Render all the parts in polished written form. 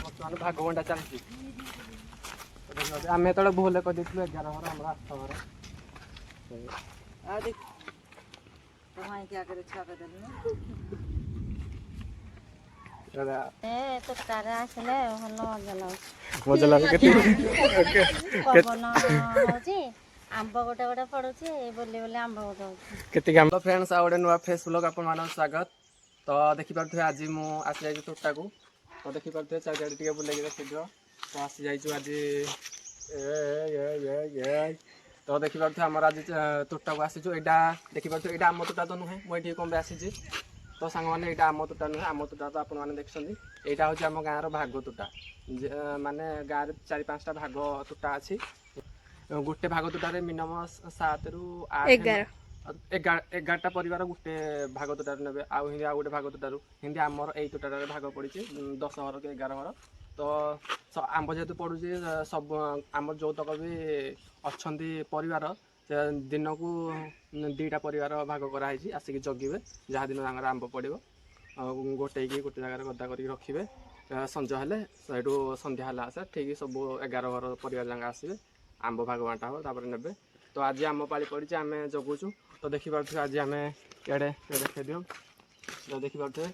ବର୍ତ୍ତମାନ ଭାଗବଣ୍ଡା ଚାଲିଛି। ଆମେ ଯେତେବେଳେ ଭୁଲ କରିଦେଇଥିଲୁ 11 ଘର ଆମର 8 ଘର। ମଜା ଲାଗୁଛି आंब गोटे गोटे पड़ुची बोली बोली आंब गोटे केतिक आंब फ्रेंड्स आ गोटे नुआ फेस ब्लॉग आपन मान स्वागत। तो देखि पारथि आज मु आसी जाई तोटा को। तो देखि पारथि चारिआडे टिके बुले के देखिदियो। तो आसी जाई छु आज तो देखि पारथि हमर आज तोटा को आसी छु। एडा देखि पारथि एडा आम तोटा तो नुहे मु एठी कोन बे आसी छि। तो संग माने एडा आम तोटा नुहे आम तोटा तो आपन माने देखछन्ती। एडा होछि हम गाँ रो भागो तोटा माने गाँ रे 4-5 टा भागो तोटा अछि। गोटे भाग तोटारे मिनिमम 7 रु 8 11टा परिवार गोटे भाग तोटार नेबे आ हिंदी आ गोटे भाग तोटारू हिंदी आमर एई तोटारे भाग पड़ी 10 घर के 11 घर। तो आंब जेहेतु पड़ुचे सब आमर जो तक भी अच्छी परिवार दिन को 2टा परिवार भाग कराई आसिक जगिबे जहाँ दिन तांकर आंब पड़ो गोटे जगह गदा कर रखिए संज हेले सहीठू संध्या है आसे ठीक सब 11 घर परिवार जगह आसवे आंब भाग बांटा हो तापर नेबे। तो आज आम पाली पड़ी आम जगुचु। तो देखिपे आज आम इे देखे दियो। तो देखिपे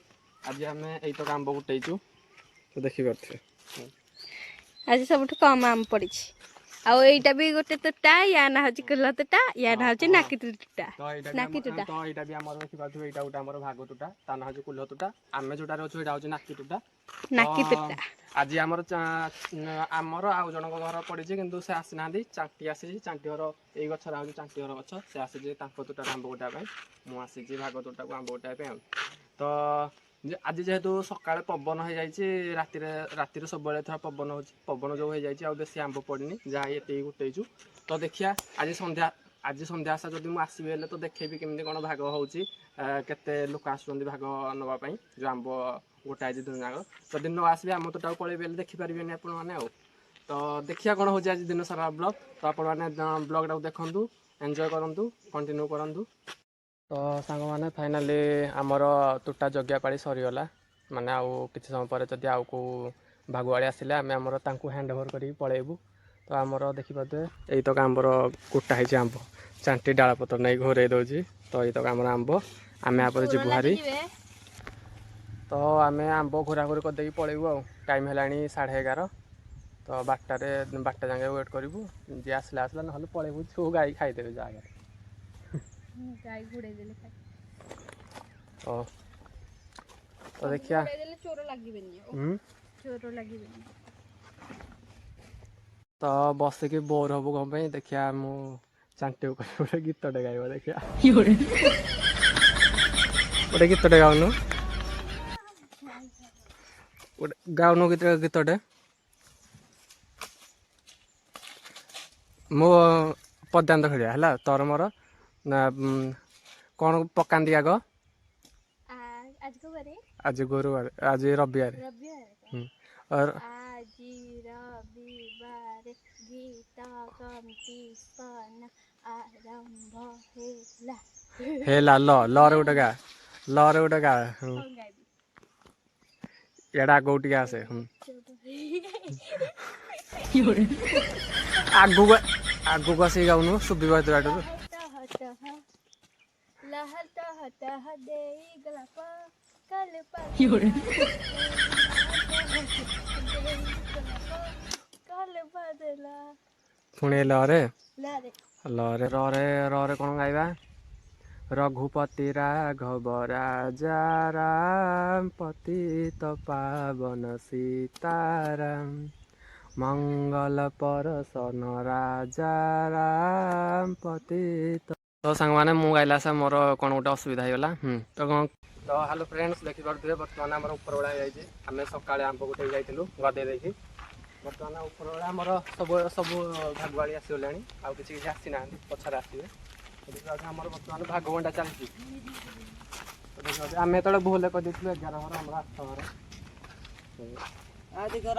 आज आम यही तक आंब गुटेचु। तो देखिपे आज सब कम आम पड़ी आईटा भी गोटे तोटा या ना हूँ कुल तोटा या ना हूँ नाकी तोटा नाकी तोटा। तो यहाँ भी आम देखिपे यहाँ गोटे आम भाग तोटा ता ना हूँ कुल तोटा आम जोटार अच्छे यहाँ हूँ नाकी तोटा। नाकी तोटा आज आमर आमर आउ जन घर पड़ी किंतु से आसी ना चांटी आसी चांटी घर यही गचर हूँ चांटी घर गच से आसी तोटार आंब गोटाई मुझे भाग तोटा को आंब गोटाई। तो आज जेहेतु सका पवन हो जाए रातिर सब पवन हो पवन जो हो जाए बेसी आंब पड़नी जहाँ ये गुटेचु। तो देखिया आज संध्या आशा जब मुझे आसबि हेल्ले तो देखेबी केमती कौन भाग होची केते लोक आसुचंदी भाग नवाई जो आंब गोटाई दिन जाक। तो दिन न आसबे आम तोटा पलैबे देखिपारे आपण मैंने आउ। तो देखिया कौन हो आज दिन सारा ब्लॉग। तो आपण मैंने ब्लॉगटा देखु एंजॉय करूँ कंटिन्यू करूँ। तो सांग मैंने फाइनाली आमर तोटा जगिया पाड़ी सरीगला माने आउ किसी समय पर जदि आउ को भागुआड़ी आसिले आम आमर हैंड ओवर कर पलैबू। तो आमर देखिपारे यही तक आंबर कोटा है आंब चांटी डाल पतर नहीं घोरे दूसरी। तो यही तक आमर आंब आम आप जीवु हारी। तो आम आंब घोरा घोरी करदे पलैबू आ टाइम है 11:30। तो 12टा जाए वेट करूँ जी आसला आसला ना पलैबू छू गाई खाईदेवे जगह गाय घुड़े देले तो देखिया चोर लागिबेनी चोर लागिबेनी। तो बसिकी बोर हबु कौन देखिया मु चांटी गोटे गीतटे गाइब देखिया गोटे गीतटे गाउनु गाउनु गीतटे मो पद्यांत खेलिया है तोर मोर ना कौन पकांदी आग आज गुरुवार आज रविवार और आज रविवार गीत कंपटीशन आरंभ हेला ल ल रे गोटे गा ल रे गोटे गा एडा गोटी आसे आगु आगु आसी गाउनु सुबिबा तोराटु पुणे लरे लरे रे रे कौन गाइबा रघुपति राघव राजा राम पतित पावन सीताराम मंगल परसन राजा राम पतित। तो सांग मैंने मु गाइला से मोर कौन गोटे असुविधा होगा तो कौन। तो हेलो फ्रेंड्स देखिपे बर्तमान आम ऊपर बेला आम सका आंब गोटे जाइलु गदे देखी बर्तमान ऊपर बेला आमर सब सब भागुआड़ी आसगले आउ कि आसी ना पछार आसवे। आमर बर्तमान भाग बंटा चलती आम जो भूल कर 11 घर आम 8 घर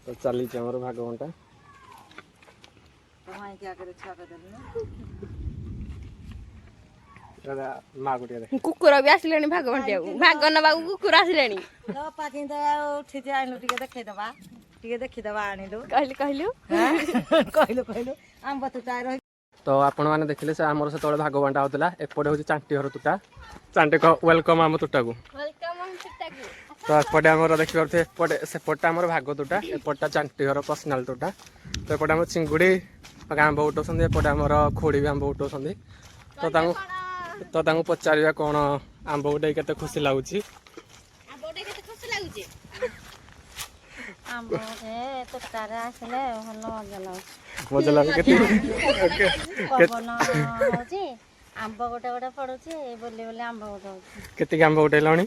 तो चली भाग बंटा। ମା ଗୋଟିଏ ଦେଖ କୁକୁର ବି ଆସିଲେଣି ଭାଗ ବାଣ୍ଟିବାକୁ ଭାଗ ନେବାକୁ କୁକୁର ଆସିଲେଣି ଉଠିଛି ଆଣିଲୁ ଟିକେ ଦେଖେଇଦବା ଟିକେ ଦେଖିଦବା ଆଣିଲୁ କହିଲୁ କହିଲୁ କହିଲୁ କହିଲୁ ଆମ୍ବ ତୁଟା ରହି ତ ଆପଣମାନେ ଦେଖିଲେ ସେ ଆମର ସେତେବେଳେ ଭାଗ ବାଣ୍ଟା ହେଉଥିଲା ଏପଟେ ହେଉଛି ଚାଣ୍ଟି ଘର ତୁଟା ଚାଣ୍ଟି ୱେଲକମ୍ ଆମ ତୁଟାକୁ ତ ଏପଟେ ଆମର ଦେଖିପାରୁଥିବେ ଏପଟେ ସେପଟଟା ଆମର ଭାଗ ତୁଟା ଏପଟଟା ଚାଣ୍ଟି ଘର ପର୍ସନାଲ ତୁଟା ତ ଏପଟେ ଆମର ଚିଙ୍ଗୁଡ଼ି ଆମ୍ବ ଉଠାଉଛନ୍ତି ଏପଟେ ଆମର ଖୋଡ଼ି ବି ଆମ୍ବ ଉଠାଉଛନ୍ତି ତ ତାଙ୍କୁ ପଚାରିବା କ'ଣ ଆମ୍ବ ଗୋଟେ କେତେ ଖୁସି ଲାଗୁଛି ଆମ୍ବ ତୋଟାରେ ଆସିଲେ ଭଲ ମଜା ଲାଗୁଛି ମଜା ଲାଗୁଛି ପବନ ହଉଛି ଆମ୍ବ ଗୋଟେ ଗୋଟେ ପଡୁଛି ବୋଲି ବୋଲି ଆମ୍ବ ଗୋଟେ ହଉଛି କେତିକି ଆମ୍ବ ଉଠେଇଲଣି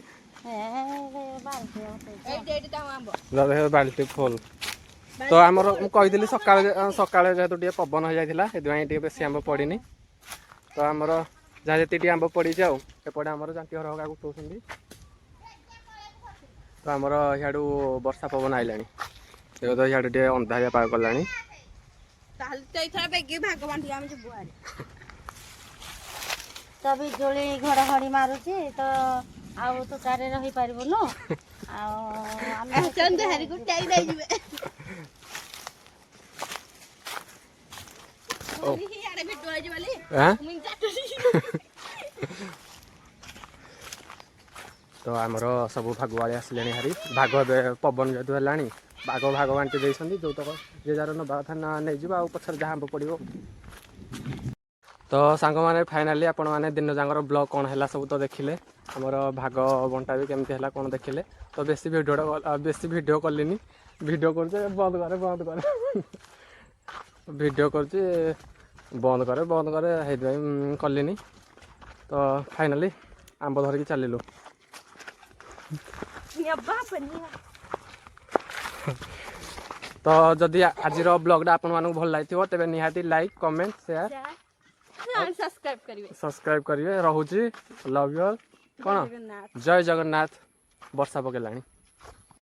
ବାଲ୍ଟି ଫୁଲ ତ ଆମର ମୁଁ କହିଥିଲି ସକାଳେ ଯେହେତୁ ଟିକେ ପବନ ହେଇଯାଇଥିଲା ସେଥିପାଇଁ ଟିକେ ବେଶୀ ଆମ୍ବ ପଡ଼ିନି ତ ଆମର ଯାହା ଯେତିକି ଆମ୍ବ ପଡ଼ିଛି ଆଉ ଏପଟେ ଆମର ଚାଣ୍ଟି ଘର ହକା ଉଠଉଛନ୍ତି ତ ଆମର ଇଆଡ଼ୁ ବର୍ଷା ପବନ ଆଇଲାଣି ତ ଇଆଡ଼ୁ ଟିକେ ଅନ୍ଧାରିଆ ପାଗ କଲାଣି ତ ବିଜୁଳି ଘଡଘଡି ମାରୁଛି ତ ଆଉ ତୋଟାରେ ରହିପାରିବୁନୁ ଆଉ ଆମେ ତ ଆମର ସବୁ ଭାଗୁଆଳି ଆସିଲେଣି ହାରି ଭାଗ ଏବେ ପବନ ଯେହେତୁ ହେଲାଣି ଭାଗ ବାଣ୍ଟି ଦେଇଛନ୍ତି ଯେଉଁତକ ଯେ ଯାହାର ନେବା କଥା ନେଇଯିବ ଆଉ ପଛରେ ଯାହା ଆମ୍ବ ପଡ଼ିବ ତ ସାଙ୍ଗମାନେ ଫାଇନାଲି ଆପଣମାନେ ଦିନ ଯାକର ବ୍ଲଗ୍ କ'ଣ ହେଲା ସବୁ ତ ଦେଖିଲେ ଆମର ଭାଗ ବଣ୍ଟା ବି କେମିତି ହେଲା କ'ଣ ଦେଖିଲେ ତ ବେଶୀ ଭିଡ଼ିଓ କଲିନି ଭିଡ଼ିଓ କରୁଛେ ବନ୍ଦ କରେ ଭିଡ଼ିଓ କରୁଛି ବନ୍ଦ କରେ ସେଇଥିପାଇଁ କଲିନି ତ ଫାଇନାଲି ଆମ୍ବ ଧରିକି ଚାଲିଲୁ ତ ଯଦି ଆଜିର ବ୍ଲଗ୍ଟା ଆପଣମାନଙ୍କୁ ଭଲ ଲାଗିଥିବ ତେବେ ନିହାତି ଲାଇକ୍ କମେଣ୍ଟ ସେୟାର ସବସ୍କ୍ରାଇବ୍ କରିବେ ରହୁଛି ଲଭ୍ ୟୁ ଅଲ୍ କ'ଣ ଜୟ ଜଗନ୍ନାଥ ବର୍ଷା ପକେଇଲାଣି